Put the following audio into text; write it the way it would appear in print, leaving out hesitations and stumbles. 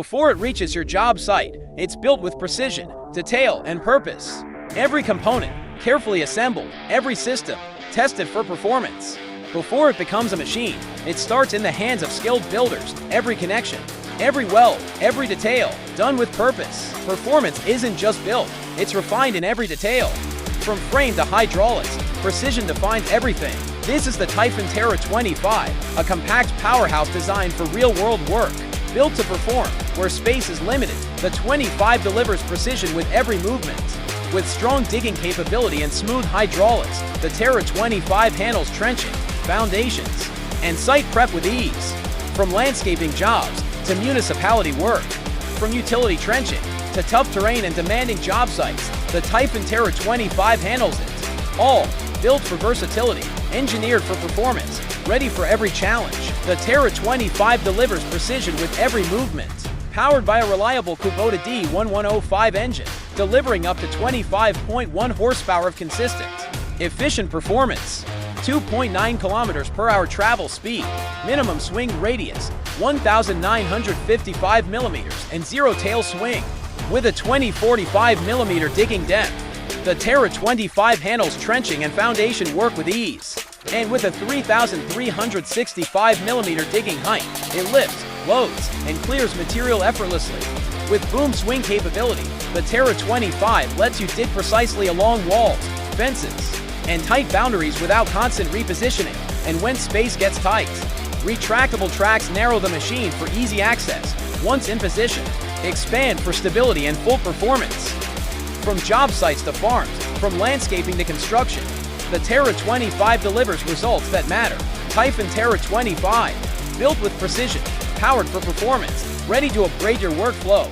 Before it reaches your job site, it's built with precision, detail, and purpose. Every component, carefully assembled, every system, tested for performance. Before it becomes a machine, it starts in the hands of skilled builders. Every connection, every weld, every detail, done with purpose. Performance isn't just built, it's refined in every detail. From frame to hydraulics, precision defines everything. This is the TYPHON TERROR XXV, a compact powerhouse designed for real-world work. Built to perform, where space is limited, the 25 delivers precision with every movement. With strong digging capability and smooth hydraulics, the TERROR XXV handles trenching, foundations, and site prep with ease. From landscaping jobs to municipality work, from utility trenching to tough terrain and demanding job sites, the TYPHON TERROR XXV handles it. All built for versatility, engineered for performance, ready for every challenge. The TERROR XXV delivers precision with every movement. Powered by a reliable Kubota D1105 engine, delivering up to 25.1 horsepower of consistent, efficient performance. 2.9 kilometers per hour travel speed, minimum swing radius, 1,955 millimeters, and zero tail swing. With a 20-45 millimeter digging depth, the TERROR XXV handles trenching and foundation work with ease. And with a 3,365 millimeter digging height, it lifts, loads, and clears material effortlessly. With boom swing capability, the TERROR XXV lets you dig precisely along walls, fences, and tight boundaries without constant repositioning. And when space gets tight, retractable tracks narrow the machine for easy access. Once in position, expand for stability and full performance. From job sites to farms, from landscaping to construction, the TERROR XXV delivers results that matter. TYPHON TERROR XXV, built with precision, powered for performance, ready to upgrade your workflow.